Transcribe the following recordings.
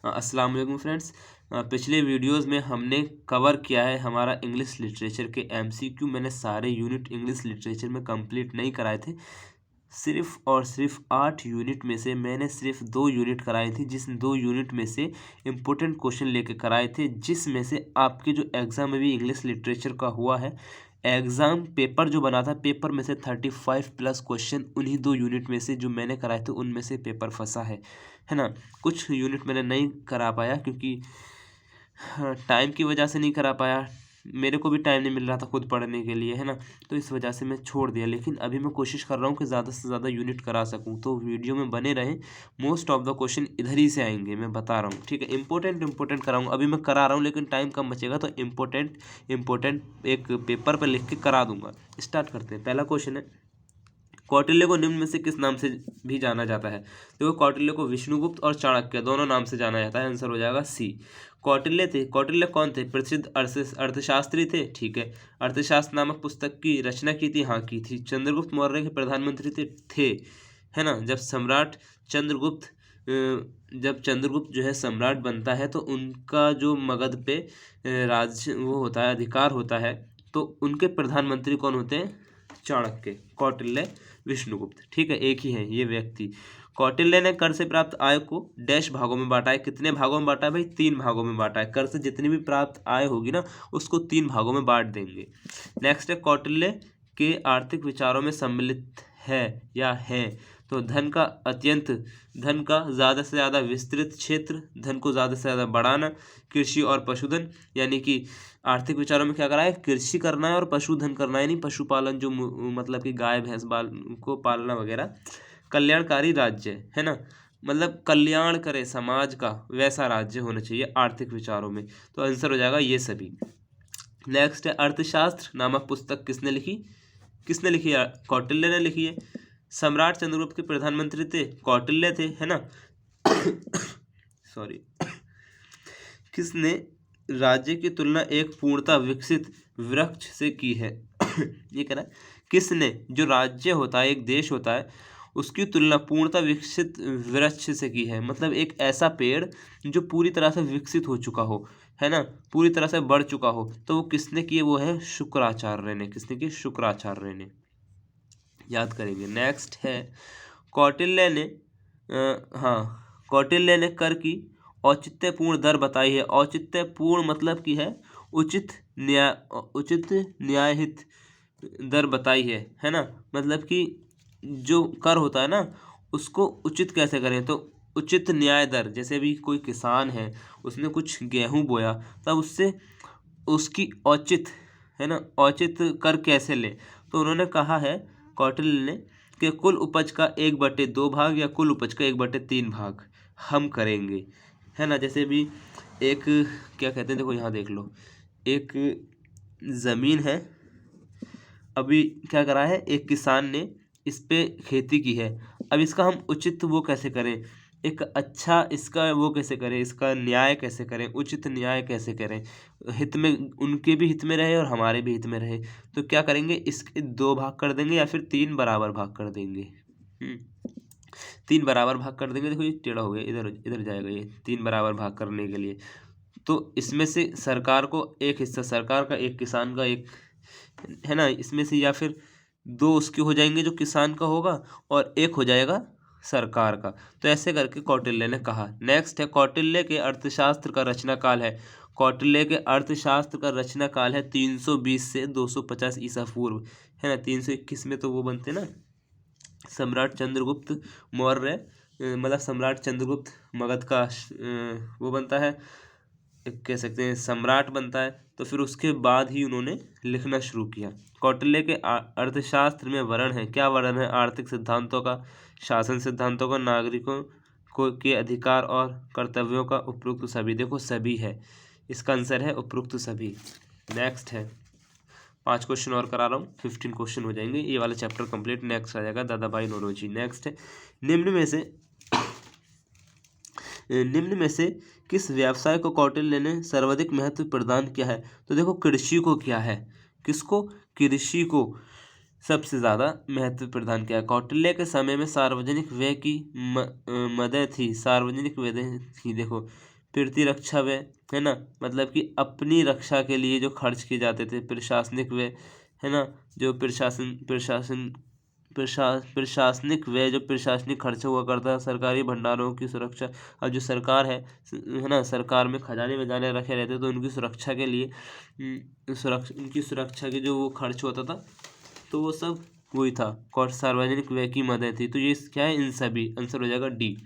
अस्सलाम वालेकुम फ्रेंड्स। पिछले वीडियोस में हमने कवर किया है हमारा इंग्लिश लिटरेचर के एमसीक्यू। मैंने सारे यूनिट इंग्लिश लिटरेचर में कंप्लीट नहीं कराए थे। सिर्फ और सिर्फ 8 यूनिट में से मैंने सिर्फ 2 यूनिट कराई थी, जिस 2 यूनिट में से इम्पोर्टेंट क्वेश्चन लेके कराए थे, जिसमें से आपके जो एग्ज़ाम में भी इंग्लिश लिटरेचर का हुआ है। एग्ज़ाम पेपर जो बना था, पेपर में से 35 प्लस क्वेश्चन उन्हीं 2 यूनिट में से जो मैंने कराए थे उनमें से पेपर फंसा है ना। कुछ यूनिट मैंने नहीं करा पाया क्योंकि टाइम की वजह से नहीं करा पाया। मेरे को भी टाइम नहीं मिल रहा था खुद पढ़ने के लिए, है ना। तो इस वजह से मैं छोड़ दिया, लेकिन अभी मैं कोशिश कर रहा हूँ कि ज़्यादा से ज़्यादा यूनिट करा सकूँ। तो वीडियो में बने रहें, मोस्ट ऑफ द क्वेश्चन इधर ही से आएंगे, मैं बता रहा हूँ, ठीक है। इंपॉर्टेंट कराऊँगा। अभी मैं करा रहा हूँ लेकिन टाइम कम बचेगा, तो इम्पोर्टेंट एक पेपर पर लिख के करा दूँगा। स्टार्ट करते हैं। पहला क्वेश्चन है, कौटिल्य को निम्न में से किस नाम से भी जाना जाता है। देखो, कौटिल्य को विष्णुगुप्त और चाणक्य दोनों नाम से जाना जाता है। आंसर हो जाएगा सी। कौटिल्य कौन थे? प्रसिद्ध अर्थशास्त्री थे, ठीक है। अर्थशास्त्र नामक पुस्तक की रचना की थी, हाँ की थी। चंद्रगुप्त मौर्य के प्रधानमंत्री थे, है ना। जब चंद्रगुप्त जो है सम्राट बनता है, तो उनका जो मगध पे राज्य वो होता है, अधिकार होता है, तो उनके प्रधानमंत्री कौन होते हैं? चाणक्य। कौटिल्य, विष्णुगुप्त, ठीक है, एक ही है ये व्यक्ति। कौटिल्य ने कर से प्राप्त आय को डैश भागों में बांटा है। कितने भागों में बांटा है भाई? 3 भागों में बांटा है। कर से जितनी भी प्राप्त आय होगी ना, उसको 3 भागों में बांट देंगे। नेक्स्ट है, कौटिल्य के आर्थिक विचारों में सम्मिलित है या है। तो धन का ज़्यादा से ज़्यादा विस्तृत क्षेत्र, धन को ज़्यादा से ज़्यादा बढ़ाना, कृषि और पशुधन, यानी कि आर्थिक विचारों में क्या करा है? कृषि करना है और पशुधन करना है, यानी पशुपालन, जो मतलब कि गाय भैंस को पालना वगैरह। कल्याणकारी राज्य, है ना, मतलब कल्याण करे समाज का, वैसा राज्य होना चाहिए आर्थिक विचारों में। तो आंसर हो जाएगा ये सभी। नेक्स्ट है, अर्थशास्त्र नामक पुस्तक किसने लिखी है? कौटिल्य ने लिखी है। सम्राट चंद्रगुप्त के प्रधानमंत्री थे, कौटिल्य थे, है ना। सॉरी। किसने राज्य की तुलना एक पूर्णतः विकसित वृक्ष से की है? ये कह रहा है, किसने, जो राज्य होता है, एक देश होता है, उसकी तुलना पूर्णतः विकसित वृक्ष से की है। मतलब एक ऐसा पेड़ जो पूरी तरह से विकसित हो चुका हो, है ना, पूरी तरह से बढ़ चुका हो, तो वो किसने किए? वो है शुक्राचार्य ने। किसने की? शुक्राचार्य ने। याद करेंगे। नेक्स्ट है, कौटिल्य ने कौटिल्य ने कर की औचित्यपूर्ण दर बताई है। औचित्यपूर्ण मतलब की है उचित न्यायहित दर बताई है ना। मतलब कि जो कर होता है ना, उसको उचित कैसे करें? तो उचित न्याय दर, जैसे अभी कोई किसान है, उसने कुछ गेहूं बोया, तब उससे उसकी औचित, है ना, औचित कर कैसे ले? तो उन्होंने कहा है, कौटिल्य ने, कि कुल उपज का 1/2 भाग या कुल उपज का 1/3 भाग हम करेंगे, है ना। जैसे भी एक, क्या कहते हैं, देखो यहाँ देख लो, एक ज़मीन है, अभी क्या करा है, एक किसान ने इस पे खेती की है। अब इसका हम उचित वो कैसे करें, एक अच्छा इसका वो कैसे करें, इसका न्याय कैसे करें, उचित न्याय कैसे करें, हित में, उनके भी हित में रहे और हमारे भी हित में रहे। तो क्या करेंगे, इसके 2 भाग कर देंगे या फिर 3 बराबर भाग कर देंगे। 3 बराबर भाग कर देंगे। देखो ये टेढ़ा हो गया, इधर इधर जाएगा ये 3 बराबर भाग करने के लिए। तो इसमें से सरकार को एक हिस्सा, सरकार का एक, किसान का एक, है ना, इसमें से या फिर 2 उसके हो जाएंगे जो किसान का होगा, और 1 हो जाएगा सरकार का। तो ऐसे करके कौटिल्य ने कहा। नेक्स्ट है, कौटिल्य के अर्थशास्त्र का रचना काल है। कौटिल्य के अर्थशास्त्र का रचना काल है 320 से 250 ईसा पूर्व, है ना। 321 में तो वो बनते ना, सम्राट चंद्रगुप्त मौर्य, मतलब सम्राट चंद्रगुप्त मगध का वो बनता है, एक कह सकते हैं सम्राट बनता है। तो फिर उसके बाद ही उन्होंने लिखना शुरू किया। कौटिल्य के अर्थशास्त्र में वर्ण है। क्या वर्ण है? आर्थिक सिद्धांतों का, शासन सिद्धांतों का, नागरिकों को के अधिकार और कर्तव्यों का, उपरोक्त सभी। देखो सभी है, इसका आंसर है उपरोक्त सभी। नेक्स्ट है, 5 क्वेश्चन और करा रहा हूँ, 15 क्वेश्चन हो जाएंगे, ये वाला चैप्टर कंप्लीट। नेक्स्ट आ जाएगा दादाभाई नौरोजी। नेक्स्ट है, निम्न में से किस व्यवसाय को कौटिल्य ने सर्वाधिक महत्व प्रदान किया है? तो देखो, कृषि को किया है। किसको? कृषि को सबसे ज़्यादा महत्व प्रदान किया है। कौटिल्य के समय में सार्वजनिक व्यय की मदद थी। सार्वजनिक व्यय थी। देखो, प्रतिरक्षा व्यय, है ना, मतलब कि अपनी रक्षा के लिए जो खर्च किए जाते थे। प्रशासनिक व्यय, है ना, जो प्रशासनिक व्यय, जो प्रशासनिक खर्च हुआ करता है। सरकारी भंडारों की सुरक्षा, अब जो सरकार है ना, सरकार में खजाने में जाने रखे रहते तो उनकी सुरक्षा के लिए उनकी सुरक्षा के जो वो खर्च होता था, तो वो सब वही था। और सार्वजनिक व्यय की मदद थी। तो ये क्या है, इन सभी। आंसर हो जाएगा डी।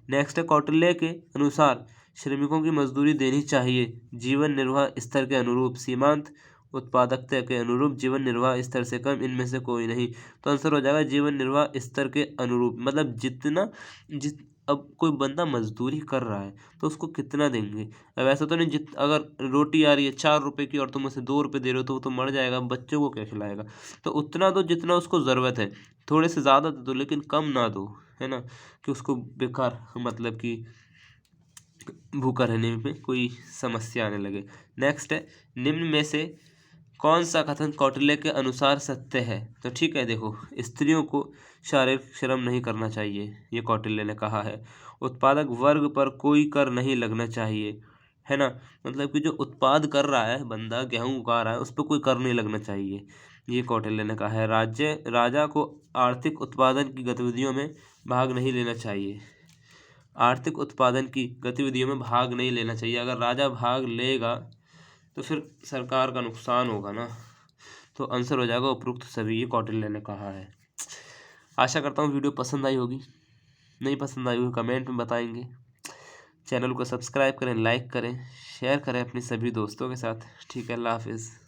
नेक्स्ट है, कौटिल्य के अनुसार श्रमिकों की मजदूरी देनी चाहिए जीवन निर्वाह स्तर के अनुरूप, सीमांत उत्पादकता के अनुरूप, जीवन निर्वाह स्तर से कम, इनमें से कोई नहीं। तो आंसर हो जाएगा जीवन निर्वाह स्तर के अनुरूप, मतलब जितना अब कोई बंदा मजदूरी कर रहा है तो उसको कितना देंगे। अब ऐसा तो नहीं, अगर रोटी आ रही है 4 रुपए की और तुम उसे 2 रुपए दे रहे हो तो वो तो मर जाएगा, बच्चों को क्या खिलाएगा। तो उतना दो जितना उसको ज़रूरत है, थोड़े से ज़्यादा दे दो लेकिन कम ना दो, है ना, कि उसको बेकार, मतलब कि भूखा रहने में कोई समस्या आने लगे। नेक्स्ट है, निम्न में से कौन सा कथन कौटिल्य के अनुसार सत्य है। तो ठीक है, देखो, स्त्रियों को शारीरिक श्रम नहीं करना चाहिए, ये कौटिल्य ने कहा है। उत्पादक वर्ग पर कोई कर नहीं लगना चाहिए, है ना, मतलब कि जो उत्पाद कर रहा है बंदा, गेहूं उगा रहा है, उस पर कोई कर नहीं लगना चाहिए, ये कौटिल्य ने कहा है। राजा को आर्थिक उत्पादन की गतिविधियों में भाग नहीं लेना चाहिए, आर्थिक उत्पादन की गतिविधियों में भाग नहीं लेना चाहिए। अगर राजा भाग लेगा तो फिर सरकार का नुकसान होगा ना। तो आंसर हो जाएगा उपरोक्त सभी, ये कौटिल्य ने कहा है। आशा करता हूँ वीडियो पसंद आई होगी, नहीं पसंद आई होगी कमेंट में बताएंगे। चैनल को सब्सक्राइब करें, लाइक करें, शेयर करें अपने सभी दोस्तों के साथ। ठीक है, अल्लाह हाफिज़।